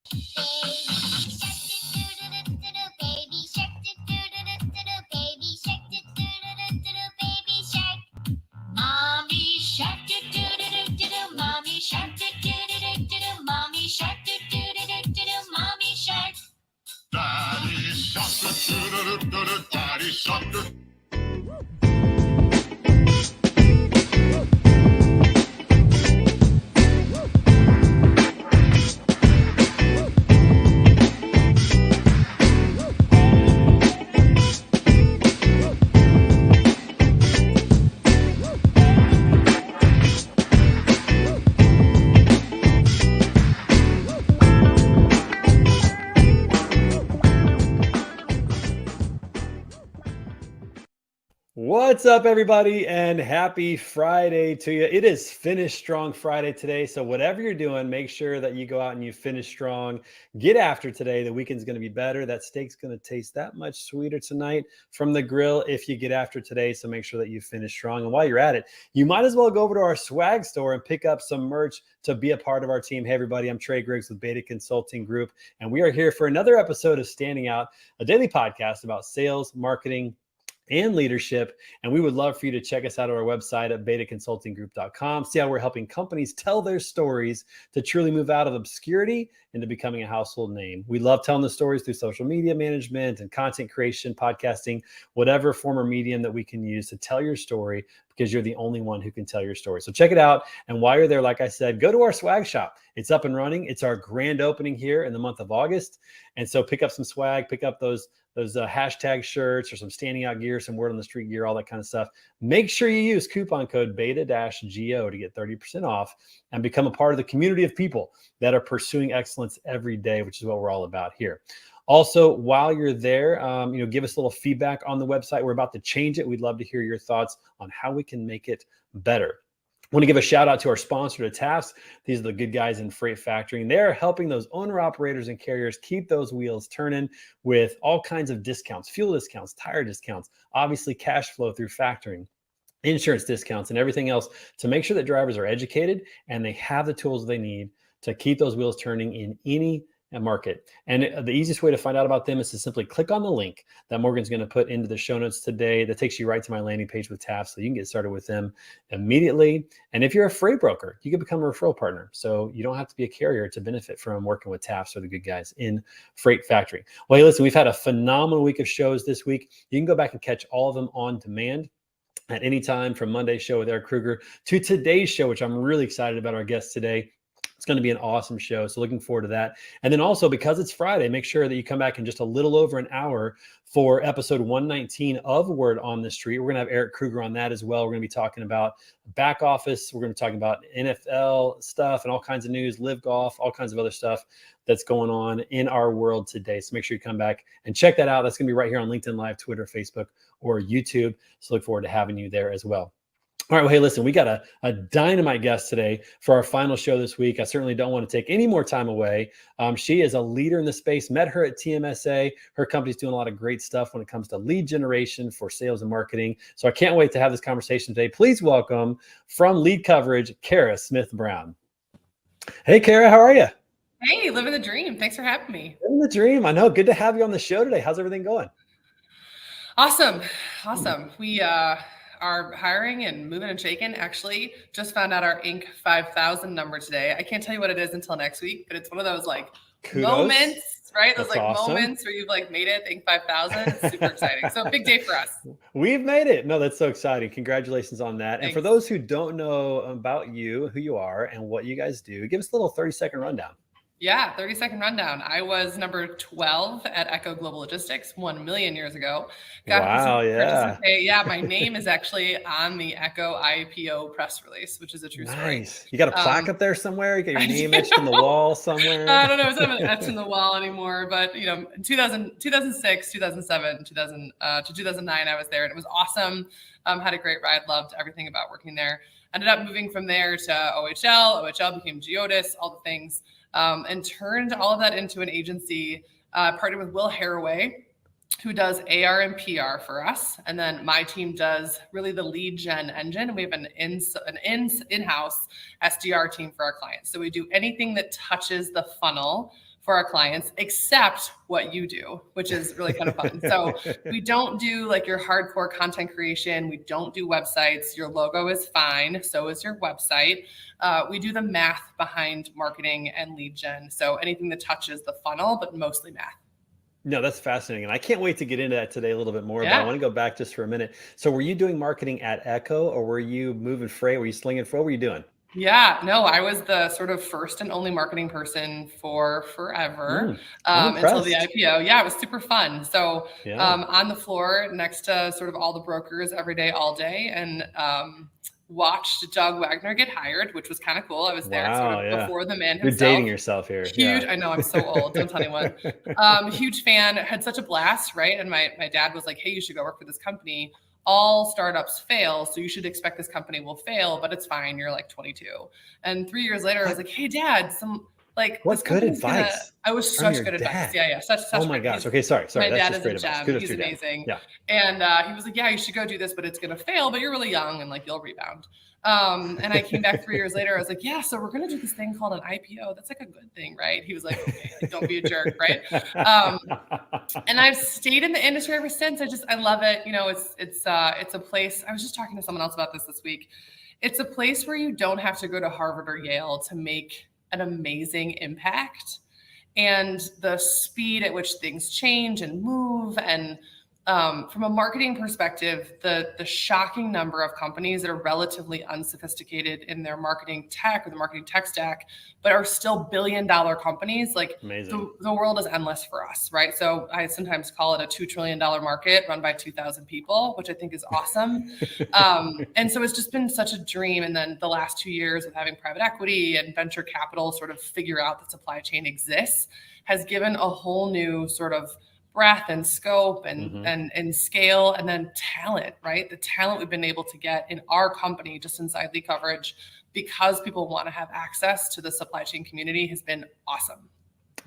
Mommy shark do do do do do do. Mommy shark do do do do do do. Mommy shark do do do do do do. Mommy shark. Daddy shark do do do do do. Daddy shark do. What's up, everybody, and happy Friday to you. It is Finish Strong Friday today, so whatever you're doing, make sure that you go out and you finish strong. Get after today. The weekend's going to be better. That steak's going to taste that much sweeter tonight from the grill if you get after today, so make sure that you finish strong. And while you're at it, you might as well go over to our swag store and pick up some merch to be a part of our team. Hey, everybody, I'm Trey Griggs with Beta Consulting Group, and we are here for another episode of Standing Out, a daily podcast about sales, marketing, and leadership. And we would love for you to check us out on our website at betaconsultinggroup.com. See how we're helping companies tell their stories to truly move out of obscurity into becoming a household name. We love telling the stories through social media management and content creation, podcasting, whatever form or medium that we can use to tell your story, because you're the only one who can tell your story. So check it out. And while you're there, like I said, go to our swag shop. It's up and running. It's our grand opening here in the month of August. And so pick up some swag, pick up those hashtag shirts or some standing out gear, some word on the street gear, all that kind of stuff. Make sure you use coupon code beta-GO to get 30% off and become a part of the community of people that are pursuing excellence every day, which is what we're all about here. Also, while you're there, give us a little feedback on the website. We're about to change it. We'd love to hear your thoughts on how we can make it better. I want to give a shout out to our sponsor, TAFS. These are the good guys in freight factoring. They're helping those owner operators and carriers keep those wheels turning with all kinds of discounts, fuel discounts, tire discounts, obviously cash flow through factoring, insurance discounts, and everything else to make sure that drivers are educated and they have the tools they need to keep those wheels turning in any market. And the easiest way to find out about them is to simply click on the link that Morgan's going to put into the show notes today. That takes you right to my landing page with TAFS, so you can get started with them immediately. And if you're a freight broker, you can become a referral partner, so you don't have to be a carrier to benefit from working with TAFS or the good guys in freight factoring. Well, hey, listen, we've had a phenomenal week of shows this week. You can go back and catch all of them on demand at any time, from Monday's show with Eric Kruger to today's show, which I'm really excited about our guest today. It's going to be an awesome show. So looking forward to that. And then also, because it's Friday, make sure that you come back in just a little over an hour for episode 119 of Word on the Street. We're going to have Eric Kruger on that as well. We're going to be talking about back office. We're going to be talking about NFL stuff and all kinds of news, live golf, all kinds of other stuff that's going on in our world today. So make sure you come back and check that out. That's going to be right here on LinkedIn Live, Twitter, Facebook, or YouTube. So look forward to having you there as well. All right, well, hey, listen, we got a dynamite guest today for our final show this week. I certainly don't want to take any more time away. She is a leader in the space. Met her at TMSA. Her company's doing a lot of great stuff when it comes to lead generation for sales and marketing. So I can't wait to have this conversation today. Please welcome, from Lead Coverage, Kara Smith-Brown. Hey, Kara, how are you? Hey, living the dream. Thanks for having me. Living the dream. I know. Good to have you on the show today. How's everything going? Awesome. We are hiring and moving and shaking. Actually, just found out our Inc. 5000 number today. I can't tell you what it is until next week, but it's one of those like Kudos. Moments, right? Those That's like awesome. moments where you've like made it, Inc. 5000. It's super exciting. So big day for us. We've made it. No, that's so exciting. Congratulations on that. Thanks. And for those who don't know about you, who you are, and what you guys do, give us a little 30-second rundown. Yeah, 30-second rundown. I was number 12 at Echo Global Logistics 1 million years ago. Wow, yeah. Yeah, my name is actually on the Echo IPO press release, which is a true story. Nice. You got a plaque up there somewhere? You got your name etched in the wall somewhere? I don't know. It's not etched in the wall anymore, but you know, 2006, 2007, 2000 to 2009, I was there, and it was awesome. Had a great ride. Loved everything about working there. Ended up moving from there to OHL. OHL became Geodis, all the things. And turned all of that into an agency, partnered with Will Haraway, who does AR and PR for us. And then my team does really the lead gen engine. We have an in-house SDR team for our clients. So we do anything that touches the funnel for our clients, except what you do, which is really kind of fun. So we don't do like your hardcore content creation. We don't do websites. Your logo is fine. So is your website. We do the math behind marketing and lead gen. So anything that touches the funnel, but mostly math. No, that's fascinating. And I can't wait to get into that today a little bit more, but Yeah. I want to go back just for a minute. So were you doing marketing at Echo, or were you moving freight? Were you slinging freight? What were you doing? Yeah, no, I was the sort of first and only marketing person for forever I'm until the impressed. IPO. Yeah, it was super fun. So Yeah. on the floor next to sort of all the brokers every day, all day, and watched Doug Wagner get hired, which was kind of cool. I was there Wow, sort of yeah. before the man You're himself. dating yourself here. Huge. Yeah. I know, I'm so old. Don't tell anyone. Huge fan. Had such a blast, right? And my dad was like, hey, you should go work for this company. All startups fail, so you should expect this company will fail, but it's fine. You're like 22. And 3 years later, I was like, hey, Dad, What this good company's advice I was from such your good advice. dad. Yeah, such. Oh my great- gosh. he's- Okay, sorry. My That's dad just is a great advice. gem. Kudos He's to your dad. amazing. Yeah. And he was like, yeah, you should go do this, but it's going to fail, but you're really young and like you'll rebound. And I came back 3 years later. I was like, yeah, so we're going to do this thing called an IPO. That's like a good thing, right? He was like, okay, like, don't be a jerk, right? And I've stayed in the industry ever since. I love it. You know, it's a place. I was just talking to someone else about this week. It's a place where you don't have to go to Harvard or Yale to make an amazing impact. And the speed at which things change and move, and from a marketing perspective, the shocking number of companies that are relatively unsophisticated in their marketing tech or the marketing tech stack, but are still billion-dollar companies. Like Amazing. the world is endless for us, right? So I sometimes call it a $2 trillion market run by 2,000 people, which I think is awesome. And so it's just been such a dream. And then the last 2 years of having private equity and venture capital sort of figure out that supply chain exists has given a whole new sort of breadth and scope and scale, and then talent, right? The talent we've been able to get in our company just inside Lead Coverage, because people want to have access to the supply chain community, has been awesome.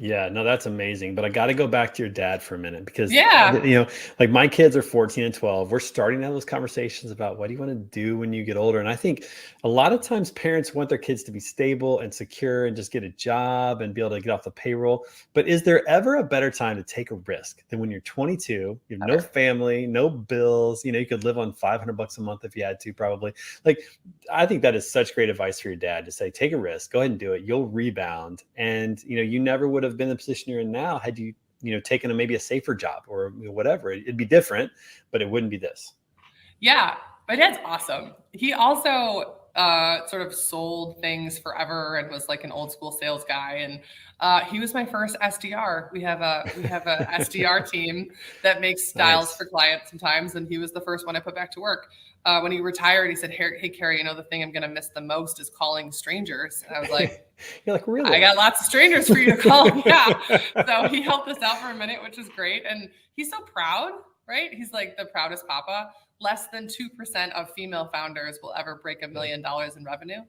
Yeah, no, that's amazing. But I got to go back to your dad for a minute, because, Yeah. you know, like my kids are 14 and 12. We're starting to have those conversations about what do you want to do when you get older. And I think a lot of times parents want their kids to be stable and secure and just get a job and be able to get off the payroll. But is there ever a better time to take a risk than when you're 22, you have no family, no bills, you know, you could live on $500 a month if you had to, probably. Like, I think that is such great advice for your dad to say, take a risk, go ahead and do it. You'll rebound. And, you know, you never would have been in the position you're in now had you taken maybe a safer job or whatever. It'd be different, but it wouldn't be this. Yeah, my dad's awesome. He also sort of sold things forever and was like an old school sales guy. And he was my first SDR. We have a SDR team that makes styles for clients sometimes, and he was the first one I put back to work. When he retired, he said, hey, Carrie, you know, the thing I'm going to miss the most is calling strangers. And I was like, you're like, really? I got lots of strangers for you to call. Yeah. So he helped us out for a minute, which was great. And he's so proud, right? He's like the proudest papa. Less than 2% of female founders will ever break $1 million in revenue.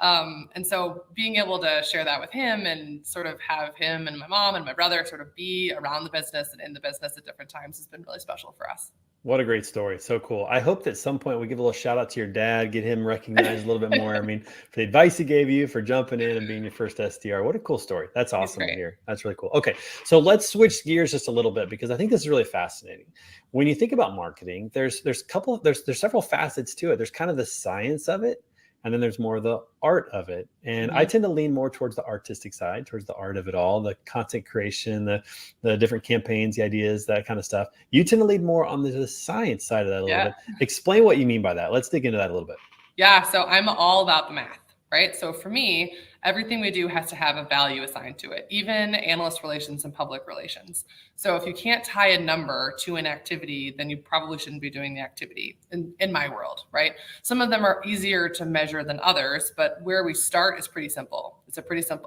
And so being able to share that with him and sort of have him and my mom and my brother sort of be around the business and in the business at different times has been really special for us. What a great story. So cool. I hope that at some point we give a little shout out to your dad, get him recognized a little bit more. I mean, for the advice he gave you, for jumping in and being your first SDR. What a cool story. That's awesome to hear. That's really cool. Okay. So let's switch gears just a little bit, because I think this is really fascinating. When you think about marketing, there's several facets to it. There's kind of the science of it, and then there's more of the art of it. And I tend to lean more towards the artistic side, towards the art of it all, the content creation, the different campaigns, the ideas, that kind of stuff. You tend to lean more on the science side of that a little bit. Explain what you mean by that. Let's dig into that a little bit. Yeah. So I'm all about the math, right? So for me, everything we do has to have a value assigned to it, even analyst relations and public relations. So if you can't tie a number to an activity, then you probably shouldn't be doing the activity in my world, right? Some of them are easier to measure than others, but where we start is pretty simple.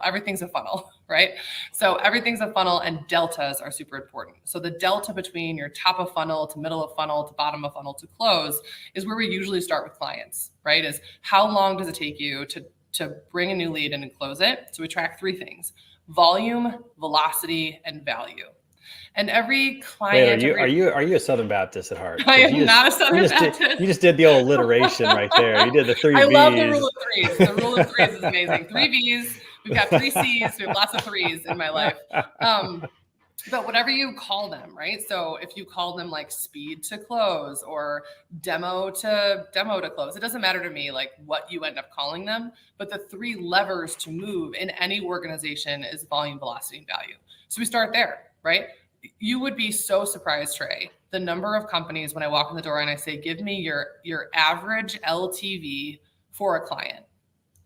Everything's a funnel, right? So everything's a funnel, and deltas are super important. So the delta between your top of funnel to middle of funnel to bottom of funnel to close is where we usually start with clients, right? Is how long does it take you to bring a new lead in and close it? So we track 3 things: volume, velocity, and value. And every client. Wait, are you a Southern Baptist at heart? I am not a Southern Baptist. You just did the old alliteration right there. You did the 3 V's. I love the rule of threes. The rule of threes is amazing. 3 V's: We've got 3 C's. We have lots of 3s in my life. But whatever you call them, right? So if you call them like speed to close or demo to close, it doesn't matter to me like what you end up calling them. But the 3 levers to move in any organization is volume, velocity, and value. So we start there, right? You would be so surprised, Trey, the number of companies when I walk in the door and I say, give me your average LTV for a client.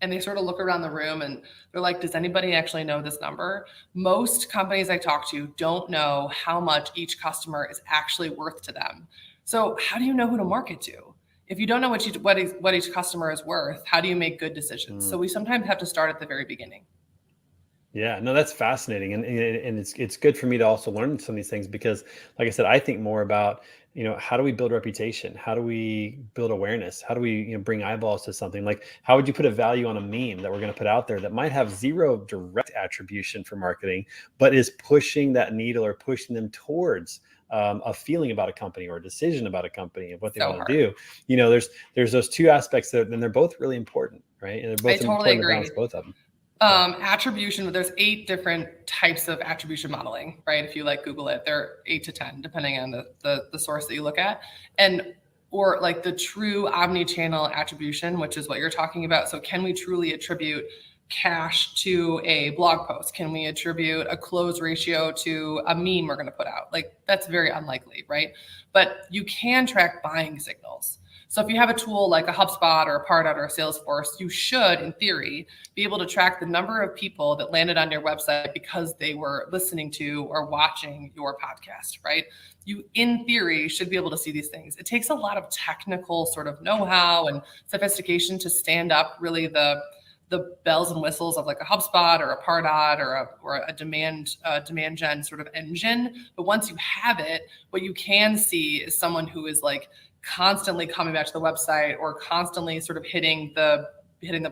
And they sort of look around the room and they're like, does anybody actually know this number? Most companies I talk to don't know how much each customer is actually worth to them. So how do you know who to market to? If you don't know what each customer is worth, how do you make good decisions? So we sometimes have to start at the very beginning. Yeah, no, that's fascinating. And it's good for me to also learn some of these things because, like I said, I think more about, how do we build reputation? How do we build awareness? How do we, bring eyeballs to something? Like, how would you put a value on a meme that we're going to put out there that might have 0 direct attribution for marketing, but is pushing that needle or pushing them towards a feeling about a company or a decision about a company and what they want to do? There's those 2 aspects that, and they're both really important, right? And they're both important to balance both of them. Attribution, there's 8 different types of attribution modeling, right? If you like Google it, there are 8 to 10, depending on the source that you look at. Or like the true omni-channel attribution, which is what you're talking about. So can we truly attribute cash to a blog post? Can we attribute a close ratio to a meme we're going to put out? Like that's very unlikely, right? But you can track buying signals. So if you have a tool like a HubSpot or a Pardot or a Salesforce, you should, in theory, be able to track the number of people that landed on your website because they were listening to or watching your podcast, right? You, in theory, should be able to see these things. It takes a lot of technical sort of know-how and sophistication to stand up really the bells and whistles of like a HubSpot or a Pardot or a demand gen sort of engine. But once you have it, what you can see is someone who is like constantly coming back to the website or constantly sort of hitting the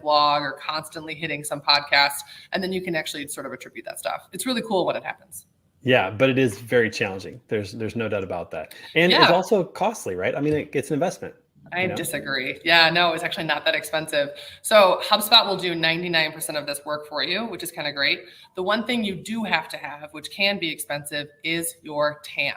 blog or constantly hitting some podcast. And then you can actually sort of attribute that stuff. It's really cool when it happens. Yeah, but it is very challenging. There's no doubt about that. And it's also costly, right? I mean, it's an investment. I disagree. Yeah, no, it's actually not that expensive. So HubSpot will do 99% of this work for you, which is kind of great. The one thing you do have to have, which can be expensive, is your TAM.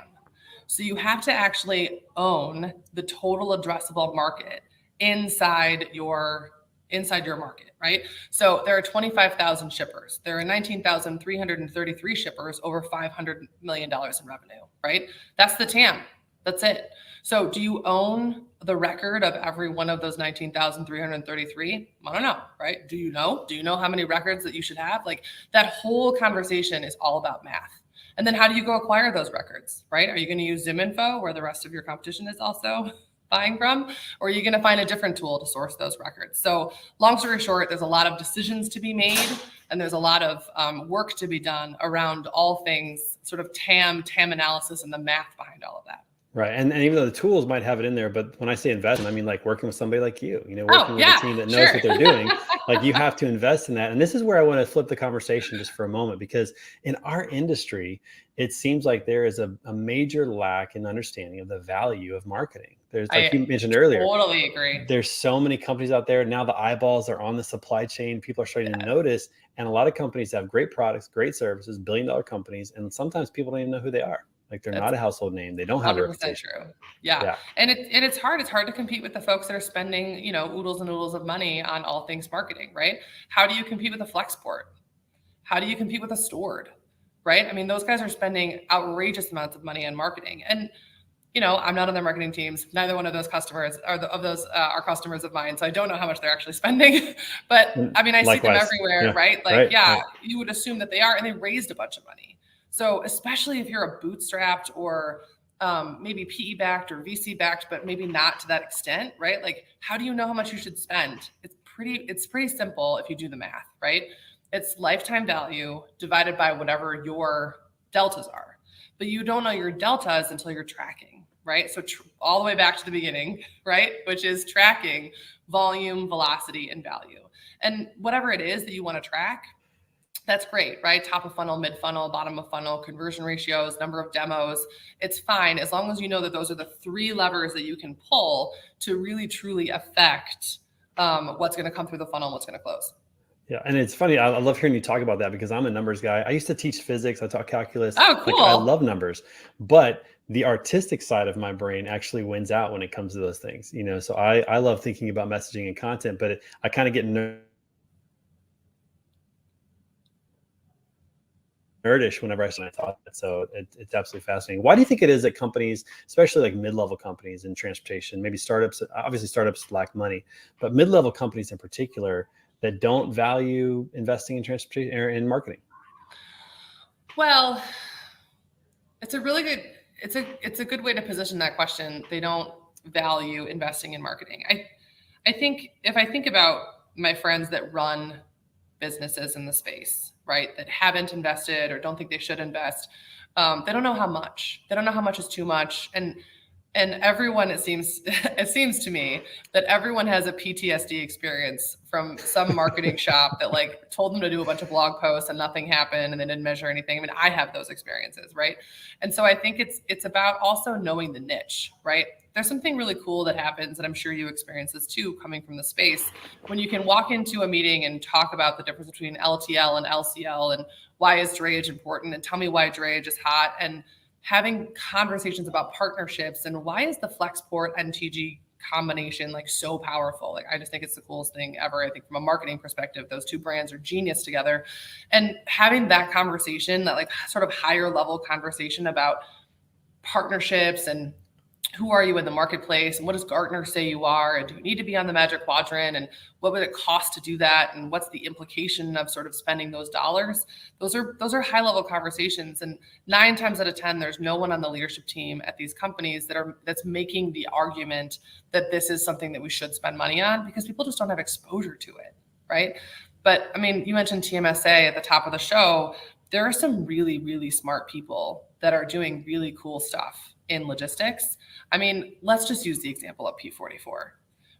So you have to actually own the total addressable market inside your market, right? So there are 25,000 shippers. There are 19,333 shippers over $500 million in revenue, right? That's the TAM. That's it. So do you own the record of every one of those 19,333? I don't know, right? Do you know? Do you know how many records that you should have? Like that whole conversation is all about math. And then how do you go acquire those records, right? Are you going to use ZimInfo where the rest of your competition is also buying from? Or are you going to find a different tool to source those records? So long story short, there's a lot of decisions to be made and there's a lot of work to be done around all things sort of TAM analysis and the math behind all of that. Right. And even though the tools might have it in there, but when I say investment, I mean like working with somebody like you, working with a team that knows what they're doing. Like you have to invest in that. And this is where I want to flip the conversation just for a moment, because in our industry, it seems like there is a major lack in understanding of the value of marketing. There's, like you mentioned earlier, totally agree. There's so many companies out there. Now the eyeballs are on the supply chain. People are starting to notice. And a lot of companies have great products, great services, billion-dollar companies. And sometimes people don't even know who they are. Like they're not a household name. They don't have a reputation. True. Yeah. And it's hard. It's hard to compete with the folks that are spending, oodles and oodles of money on all things marketing, right? How do you compete with a Flexport? How do you compete with a Stored, right? I mean, those guys are spending outrageous amounts of money on marketing. And, I'm not on their marketing teams. Neither one of those customers are customers of mine. So I don't know how much they're actually spending, but I mean, I see them everywhere, right? Like, you would assume that they are, and they raised a bunch of money. So especially if you're a bootstrapped or maybe PE backed or VC backed, but maybe not to that extent, right? Like, how do you know how much you should spend? It's pretty simple if you do the math, right? It's lifetime value divided by whatever your deltas are. But you don't know your deltas until you're tracking, right? So all the way back to the beginning, right? Which is tracking volume, velocity, and value. And whatever it is that you want to track, that's great, right? Top of funnel, mid funnel, bottom of funnel, conversion ratios, number of demos. It's fine as long as you know that those are the 3 levers that you can pull to really truly affect what's going to come through the funnel and what's going to close. Yeah, and it's funny. I love hearing you talk about that because I'm a numbers guy. I used to teach physics. I taught calculus. Oh, Like I cool. love numbers, but the artistic side of my brain actually wins out when it comes to those things. So I love thinking about messaging and content, but I kind of get nerdish whenever I talk. So it's absolutely fascinating. Why do you think it is that companies, especially like mid-level companies in transportation, maybe startups, obviously startups lack money, but mid-level companies in particular that don't value investing in transportation or in marketing? Well, it's a really good, it's a good way to position that question. They don't value investing in marketing. I think if I think about my friends that run businesses in the space, right, that haven't invested or don't think they should invest, they don't know how much. They don't know how much is too much, and everyone, it seems it seems to me that everyone has a PTSD experience from some marketing shop that like told them to do a bunch of blog posts and nothing happened and they didn't measure anything. I mean, I have those experiences, right? And so I think it's about also knowing the niche, right? There's something really cool that happens, and I'm sure you experience this too, coming from the space, when you can walk into a meeting and talk about the difference between LTL and LCL and why is drayage important, and tell me why drayage is hot, and having conversations about partnerships and why is the Flexport NTG combination like so powerful. Like, I just think it's the coolest thing ever. I think from a marketing perspective, those two brands are genius together. And having that conversation, that like sort of higher level conversation about partnerships and who are you in the marketplace and what does Gartner say you are, and do you need to be on the Magic Quadrant, and what would it cost to do that, and what's the implication of sort of spending those dollars. Those are high level conversations, and 9 times out of 10 there's no one on the leadership team at these companies that's making the argument that this is something that we should spend money on, because people just don't have exposure to it, right? But I mean, you mentioned TMSA at the top of the show. There are some really, really smart people that are doing really cool stuff in logistics. I mean, let's just use the example of P44,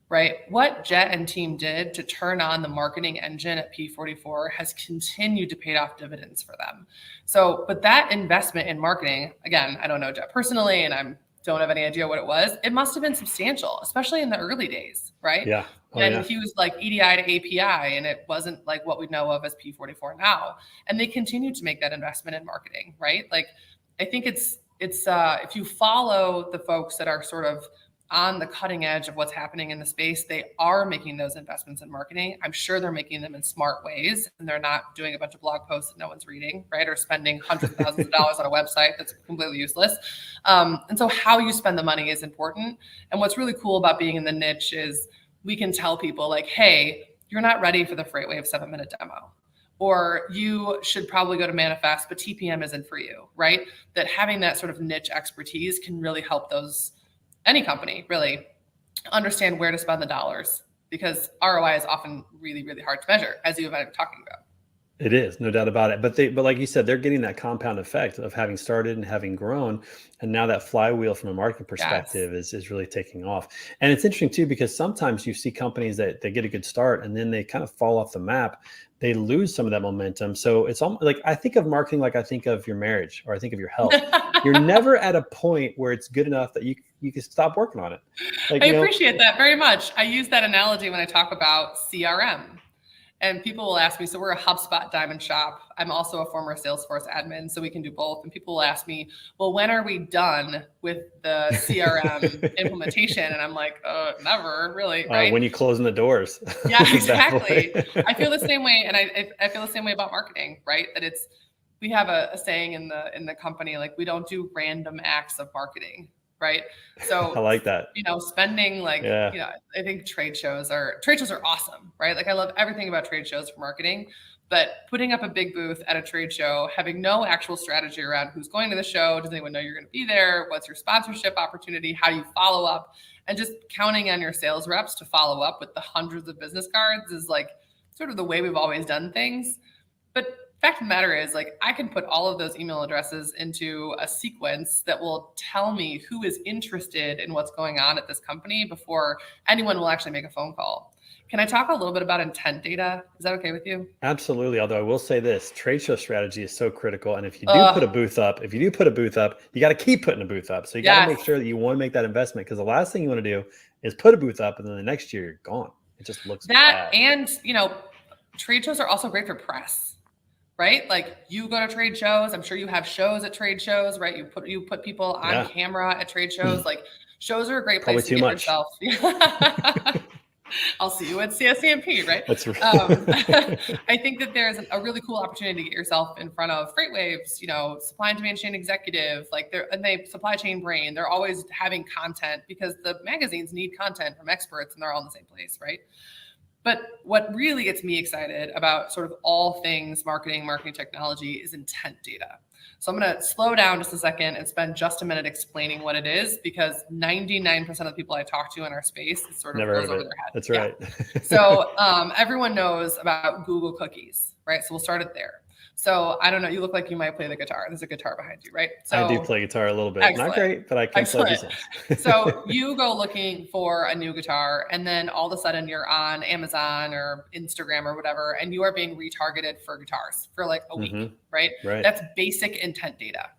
right? What Jet and team did to turn on the marketing engine at P44 has continued to pay off dividends for them. So, but that investment in marketing, again, I don't know Jet personally, and I don't have any idea what it was. It must have been substantial, especially in the early days, right? Yeah. And he was like EDI to API, and it wasn't like what we know of as P44 now. And they continue to make that investment in marketing, right? Like, I think it's if you follow the folks that are sort of on the cutting edge of what's happening in the space, they are making those investments in marketing. I'm sure they're making them in smart ways, and they're not doing a bunch of blog posts that no one's reading, right? Or spending hundreds of thousands of dollars on a website that's completely useless. And so how you spend the money is important. And what's really cool about being in the niche is we can tell people like, hey, you're not ready for the FreightWave 7-minute demo. Or you should probably go to Manifest, but TPM isn't for you, right? That having that sort of niche expertise can really help any company really understand where to spend the dollars, because ROI is often really, really hard to measure, as you've been talking about. It is, no doubt about it. But like you said, they're getting that compound effect of having started and having grown. And now that flywheel from a marketing perspective is really taking off. And it's interesting too, because sometimes you see companies that they get a good start and then they kind of fall off the map. They lose some of that momentum. So it's almost like, I think of marketing like I think of your marriage, or I think of your health. You're never at a point where it's good enough that you can stop working on it. Like, I appreciate that very much. I use that analogy when I talk about CRM. And people will ask me, so we're a HubSpot diamond shop. I'm also a former Salesforce admin, so we can do both. And people will ask me, well, when are we done with the CRM implementation? And I'm like, never really, right? When you closing the doors. Yeah, exactly. I feel the same way. And I feel the same way about marketing, right? That we have a saying in the company, like, we don't do random acts of marketing. Right. So I like that. Spending I think trade shows are awesome, right? Like, I love everything about trade shows for marketing, but putting up a big booth at a trade show, having no actual strategy around who's going to the show, does anyone know you're going to be there? What's your sponsorship opportunity? How do you follow up? And just counting on your sales reps to follow up with the hundreds of business cards is like sort of the way we've always done things. But fact of the matter is, like, I can put all of those email addresses into a sequence that will tell me who is interested in what's going on at this company before anyone will actually make a phone call. Can I talk a little bit about intent data? Is that okay with you? Absolutely. Although I will say this, trade show strategy is so critical. And if you do put a booth up, you got to keep putting a booth up. So you got to make sure that you want to make that investment, because the last thing you want to do is put a booth up and then the next year you're gone. It just looks that bad. And, trade shows are also great for press, right? Like you go to trade shows. I'm sure you have shows at trade shows, right? You put people on camera at trade shows. Like shows are a great place to get yourself. I'll see you at CSCMP, right? That's right. I think that there's a really cool opportunity to get yourself in front of FreightWaves, you know, supply and demand chain executive, like they supply chain brain. They're always having content because the magazines need content from experts and they're all in the same place, right? But what really gets me excited about sort of all things marketing technology is intent data. So I'm going to slow down just a second and spend just a minute explaining what it is, because 99% of the people I talk to in our space, it sort of goes over their head. That's right. Yeah. So everyone knows about Google cookies, right? So we'll start it there. So I don't know, you look like you might play the guitar. There's a guitar behind you, right? So I do play guitar a little bit. Excellent. Not great, but I can play some. So you go looking for a new guitar, and then all of a sudden you're on Amazon or Instagram or whatever, and you are being retargeted for guitars for like a week, right? That's basic intent data.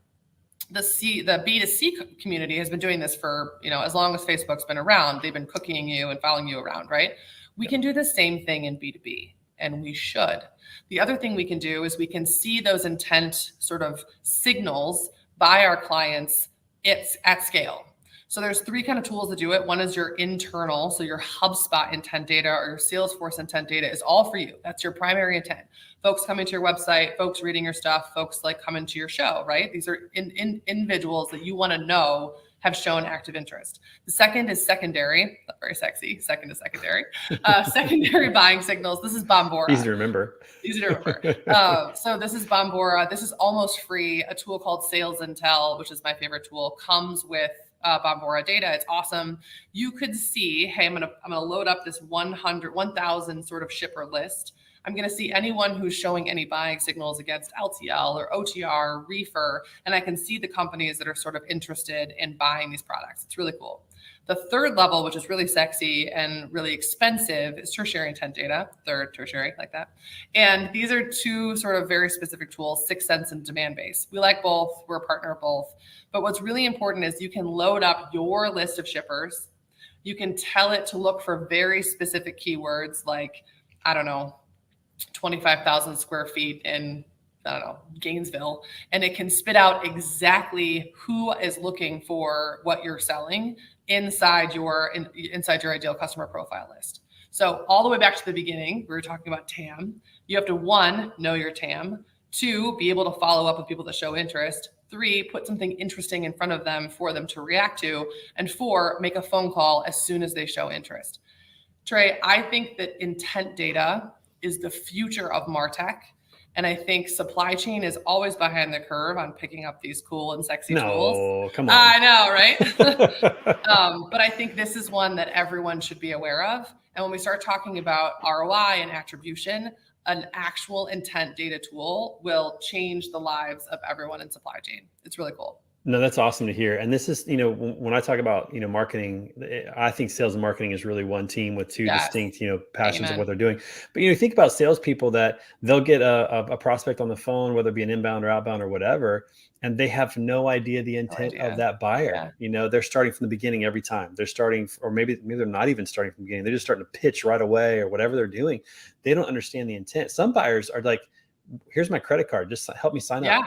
The B2C community has been doing this for, you know, as long as Facebook's been around. They've been cooking you and following you around, right? We can do the same thing in B2B, and we should. The other thing we can do is we can see those intent sort of signals by our clients at scale. So there's three kind of tools to do it. One is your internal, so your HubSpot intent data or your Salesforce intent data is all for you. That's your primary intent. Folks coming to your website, folks reading your stuff, folks like coming to your show, right? These are individuals that you want to know have shown active interest. The second is secondary, not very sexy, second is secondary. Secondary buying signals. This is Bombora. Easy to remember. So this is Bombora. This is almost free. A tool called Sales Intel, which is my favorite tool, comes with Bombora data. It's awesome. You could see, hey, I'm gonna load up this 1,000 sort of shipper list. I'm going to see anyone who's showing any buying signals against LTL or OTR or reefer, and I can see the companies that are sort of interested in buying these products. It's really cool. The third level, which is really sexy and really expensive, is tertiary intent data. Third, tertiary, like that. And these are two sort of very specific tools, 6sense and Demandbase. We like both. We're a partner of both. But what's really important is you can load up your list of shippers. You can tell it to look for very specific keywords like, I don't know, 25,000 square feet in, I don't know, Gainesville, and it can spit out exactly who is looking for what you're selling inside your ideal customer profile list. So all the way back to the beginning, we were talking about TAM. You have to, 1, know your TAM, 2, be able to follow up with people that show interest, 3, put something interesting in front of them for them to react to, and 4, make a phone call as soon as they show interest. Trey, I think that intent data is the future of MarTech. And I think supply chain is always behind the curve on picking up these cool and sexy tools. No, come on. I know, right? But I think this is one that everyone should be aware of. And when we start talking about ROI and attribution, an actual intent data tool will change the lives of everyone in supply chain. It's really cool. No, that's awesome to hear. And this is, you know, when I talk about, you know, marketing, I think sales and marketing is really one team with two distinct, you know, passions of what they're doing. But, you know, think about salespeople that they'll get a prospect on the phone, whether it be an inbound or outbound or whatever, and they have no idea the intent of that buyer. Yeah. You know, they're starting from the beginning every time. They're starting, or maybe they're not even starting from the beginning. They're just starting to pitch right away or whatever they're doing. They don't understand the intent. Some buyers are like, here's my credit card, just help me sign up.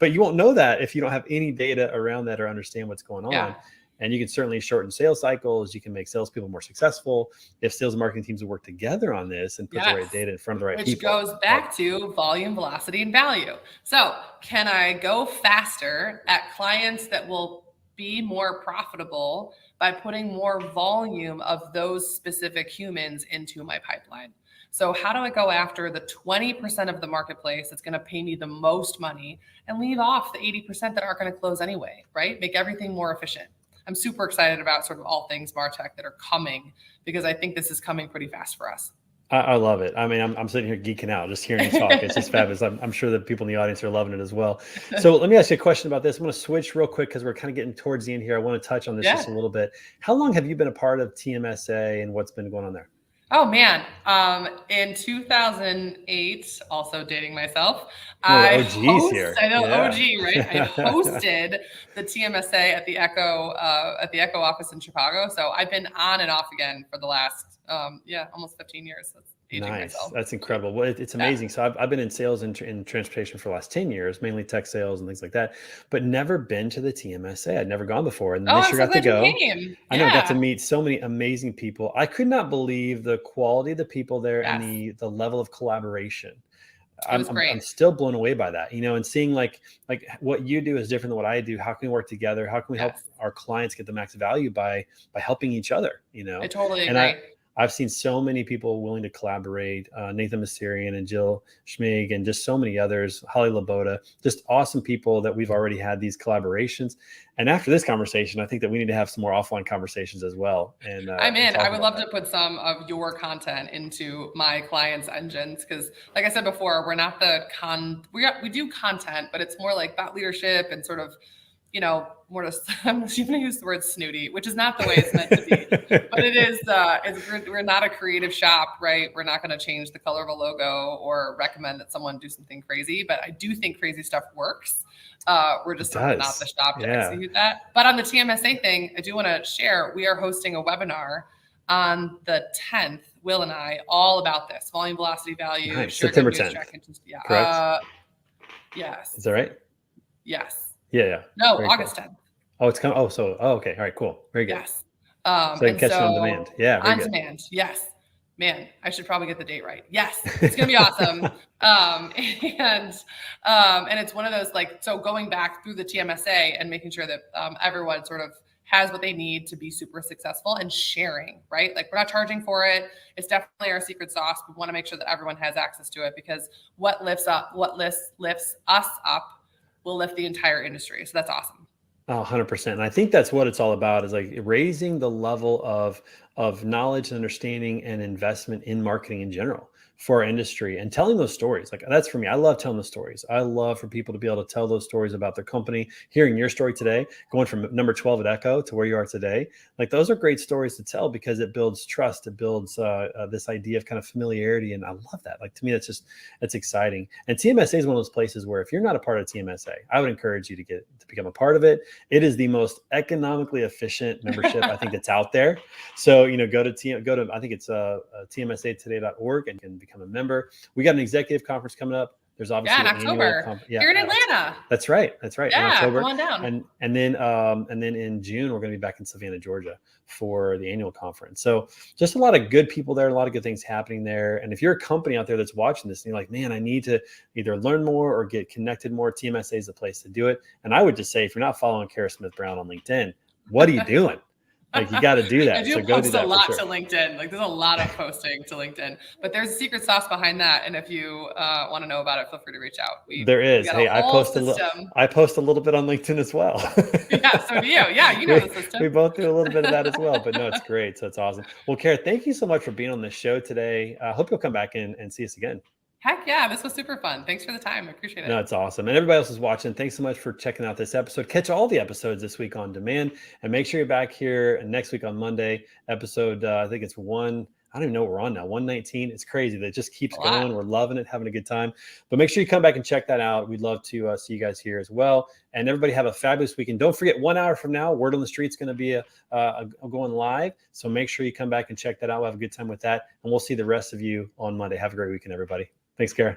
But you won't know that if you don't have any data around that or understand what's going on. And you can certainly shorten sales cycles. You can make salespeople more successful if sales and marketing teams will work together on this and put the right data in front of the right people. Which goes back to volume, velocity, and value. So can I go faster at clients that will be more profitable by putting more volume of those specific humans into my pipeline? So how do I go after the 20% of the marketplace that's going to pay me the most money and leave off the 80% that aren't going to close anyway, right? Make everything more efficient. I'm super excited about sort of all things MarTech that are coming, because I think this is coming pretty fast for us. I love it. I mean, I'm sitting here geeking out just hearing you talk. It's just fabulous. I'm sure that people in the audience are loving it as well. So let me ask you a question about this. I'm going to switch real quick because we're kind of getting towards the end here. I want to touch on this just a little bit. How long have you been a part of TMSA and what's been going on there? Oh man, in 2008, also dating myself, OGs here. I know, OG, right? I hosted the TMSA at the Echo office in Chicago. So I've been on and off again for the last, almost 15 years. That's aging Nice. myself. That's incredible. Well, it's Yeah. amazing. So I've been in sales and in transportation for the last 10 years, mainly tech sales and things like that, but never been to the TMSA. I'd never gone before. And Oh, this I'm year so got to glad you go. came. I know, got to Yeah. meet so many amazing people. I could not believe the quality of the people there and Yes. the level of collaboration. It I'm, was I'm great. I'm still blown away by that, and seeing like what you do is different than what I do. How can we work together? How can we help Yes. our clients get the max value by helping each other? I totally And agree. I've seen so many people willing to collaborate. Nathan Mysterian and Jill Schmig and just so many others. Holly Laboda, just awesome people that we've already had these collaborations. And after this conversation, I think that we need to have some more offline conversations as well. And I'm in. I talk would about love to put some of your content into my clients' engines because, like I said before, we're not we do content, but it's more like thought leadership and sort of, more to, I'm just going to use the word snooty, which is not the way it's meant to be. But it is. We're not a creative shop, right? We're not going to change the color of a logo or recommend that someone do something crazy. But I do think crazy stuff works. We're just It sort of not does. the shop to Yeah. execute that. But on the TMSA thing, I do want to share, we are hosting a webinar on the 10th, Will and I, all about this volume, velocity, value, Nice. share September good news, 10th. track interest. Yeah. Correct? Yes. Is that right? Yes. Yeah. No, Very August cool. 10th. Oh, it's coming. Okay. All right, cool. Very good. Yes. So I can catch it on demand. Yeah, very On good. demand. Yes. Man, I should probably get the date right. Yes, it's gonna be awesome. And it's one of those so going back through the TMSA and making sure that everyone sort of has what they need to be super successful and sharing, right? Like we're not charging for it. It's definitely our secret sauce. We want to make sure that everyone has access to it because what lifts us up will lift the entire industry. So that's awesome. 100%. And I think that's what it's all about is like raising the level of knowledge and understanding and investment in marketing in general for our industry and telling those stories. Like that's for me. I love telling the stories. I love for people to be able to tell those stories about their company, hearing your story today, going from number 12 at Echo to where you are today. Like those are great stories to tell because it builds trust. It builds this idea of kind of familiarity. And I love that. Like to me, that's exciting. And TMSA is one of those places where if you're not a part of TMSA, I would encourage you to become a part of it. It is the most economically efficient membership I think that's out there. So, go to I think it's tmsatoday.org and you can become a member. We got an executive conference coming up. There's obviously in October. Here in Atlanta. That's right. Yeah, in October. come on down. And then in June we're going to be back in Savannah, Georgia for the annual conference. So just a lot of good people there, a lot of good things happening there. And if you're a company out there that's watching this and you're like, man, I need to either learn more or get connected more, TMSA is the place to do it. And I would just say, if you're not following Kara Smith Brown on LinkedIn, what are you doing? Like you got to do that. I do so go post do that a lot for sure. to LinkedIn. Like there's a lot of posting to LinkedIn, but there's a secret sauce behind that. And if you want to know about it, feel free to reach out. There is. Hey, I post a little bit on LinkedIn as well. Yeah, so do you. Yeah, you know the system. We both do a little bit of that as well, but no, it's great. So it's awesome. Well, Kara, thank you so much for being on the show today. I hope you'll come back in and see us again. Heck yeah, this was super fun. Thanks for the time. I appreciate it. No, it's awesome. And everybody else is watching, thanks so much for checking out this episode. Catch all the episodes this week on demand and make sure you're back here next week on Monday. Episode, I think it's I don't even know what we're on now, 119. It's crazy. That just keeps going. We're loving it, having a good time. But make sure you come back and check that out. We'd love to see you guys here as well. And everybody have a fabulous weekend. Don't forget, 1 hour from now, Word on the Street's going to be going live. So make sure you come back and check that out. We'll have a good time with that. And we'll see the rest of you on Monday. Have a great weekend, everybody. Thanks, Kara.